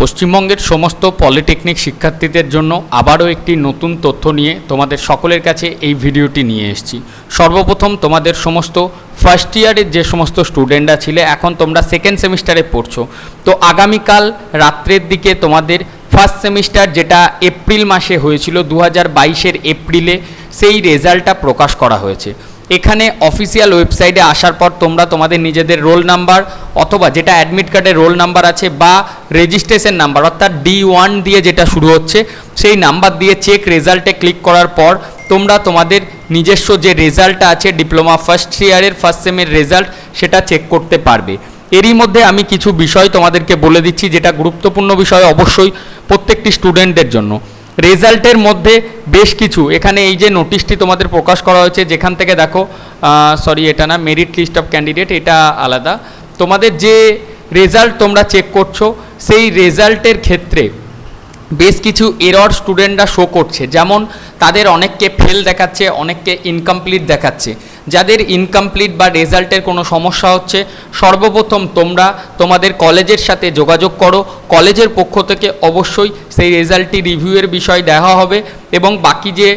পশ্চিমবঙ্গের সমস্ত পলিটেকনিক শিক্ষার্থীদের জন্য আবারও একটি নতুন তথ্য নিয়ে তোমাদের সকলের কাছে এই ভিডিওটি নিয়ে এসেছি। সর্বপ্রথম তোমাদের সমস্ত ফার্স্ট ইয়ারের যে সমস্ত স্টুডেন্টরা ছিলে, এখন তোমরা সেকেন্ড সেমিস্টারে পড়ছো, তো আগামীকাল রাত্রের দিকে তোমাদের ফার্স্ট সেমিস্টার যেটা এপ্রিল মাসে হয়েছিল 2022-এর এপ্রিলে, সেই রেজাল্টটা প্রকাশ করা হয়েছে। এখানে অফিসিয়াল ওয়েবসাইটে আসার পর তোমরা তোমাদের নিজেদের রোল নাম্বার অথবা যেটা অ্যাডমিট কার্ডের রোল নাম্বার আছে বা রেজিস্ট্রেশন নাম্বার অর্থাৎ D1 দিয়ে যেটা শুরু হচ্ছে সেই নাম্বার দিয়ে চেক রেজাল্টে ক্লিক করার পর তোমরা তোমাদের নিজস্ব যে রেজাল্টটা আছে ডিপ্লোমা ফার্স্ট ইয়ারের ফার্স্ট সেমের রেজাল্ট সেটা চেক করতে পারবে। এরই মধ্যে আমি কিছু বিষয় তোমাদেরকে বলে দিচ্ছি যেটা গুরুত্বপূর্ণ বিষয় অবশ্যই প্রত্যেকটি স্টুডেন্টদের জন্য। রেজাল্টের মধ্যে বেশ কিছু এখানে এই যে নোটিশটি তোমাদের প্রকাশ করা হয়েছে, যেখান থেকে দেখো এটা না, মেরিট লিস্ট অফ ক্যান্ডিডেট, এটা আলাদা। তোমাদের যে রেজাল্ট তোমরা চেক করছো সেই রেজাল্টের ক্ষেত্রে বেশ কিছু এরর স্টুডেন্টরা শো করছে, যেমন তাদের অনেককে ফেল দেখাচ্ছে, অনেককে ইনকমপ্লিট দেখাচ্ছে। যাদের ইনকমপ্লিট বা রেজাল্টের কোনো সমস্যা হচ্ছে, সর্বপ্রথম তোমরা তোমাদের কলেজের সাথে যোগাযোগ করো। কলেজের পক্ষ থেকে অবশ্যই সেই রেজাল্টটি রিভিউয়ের বিষয় দেওয়া হবে এবং বাকি যে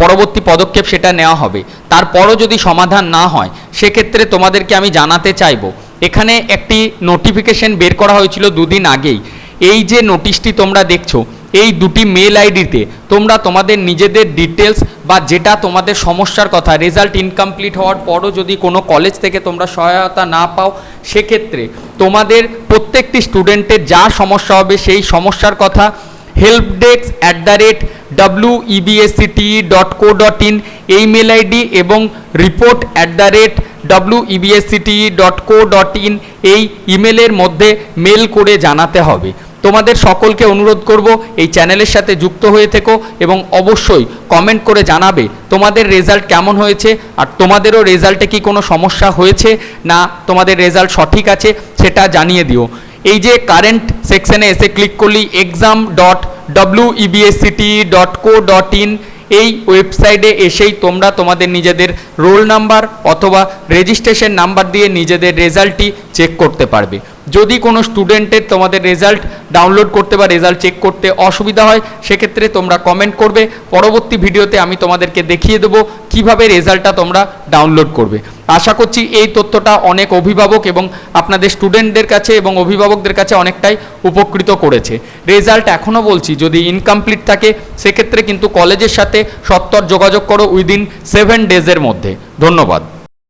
পরবর্তী পদক্ষেপ সেটা নেওয়া হবে। তারপরও যদি সমাধান না হয় সেক্ষেত্রে তোমাদেরকে আমি জানাতে চাইবো, এখানে একটি নোটিফিকেশন বের করা হয়েছিল দুদিন আগেই। এই যে নোটিশটি তোমরা দেখছো, এই দুটি মেল আইডিতে তোমরা তোমাদের নিজেদের ডিটেলস বা যেটা তোমাদের সমস্যার কথা, রেজাল্ট ইনকমপ্লিট হওয়ার পরও যদি কোনো কলেজ থেকে তোমরা সহায়তা না পাও, সেক্ষেত্রে তোমাদের প্রত্যেকটি স্টুডেন্টের যা সমস্যা হবে সেই সমস্যার কথা helpdesk@webscte.co.in এই মেল আইডি এবং report@webscte.co.in এই ইমেলের মধ্যে মেল করে জানাতে হবে। তোমাদের সকলকে অনুরোধ করব এই চ্যানেলের সাথে যুক্ত হয়ে থেকো এবং অবশ্যই কমেন্ট করে জানাবে তোমাদের রেজাল্ট কেমন হয়েছে আর তোমাদেরও রেজাল্টে কি কোনো সমস্যা হয়েছে না তোমাদের রেজাল্ট সঠিক আছে সেটা জানিয়ে দিও। এই যে কারেন্ট সেকশনে এসে ক্লিক করলি exam.webscte.co.in এই ওয়েবসাইটে এসেই তোমরা তোমাদের নিজেদের রোল নাম্বার অথবা রেজিস্ট্রেশন নাম্বার দিয়ে নিজেদের রেজাল্টটি চেক করতে পারবে। যদি কোনো স্টুডেন্টের তোমাদের রেজাল্ট ডাউনলোড করতে বা রেজাল্ট চেক করতে অসুবিধা হয় সেক্ষেত্রে তোমরা কমেন্ট করবে, পরবর্তী ভিডিওতে আমি তোমাদেরকে দেখিয়ে দেবো কিভাবে রেজাল্টটা তোমরা ডাউনলোড করবে। আশা করছি এই তথ্যটা অনেক অভিভাবক এবং আপনাদের স্টুডেন্টদের কাছে এবং অভিভাবকদের কাছে অনেকটাই উপকৃত করেছে। রেজাল্ট এখনও বলছি যদি ইনকমপ্লিট থাকে সেক্ষেত্রে কিন্তু কলেজের সাথে সত্বর যোগাযোগ করো উইদিন 7 ডেজের মধ্যে। ধন্যবাদ।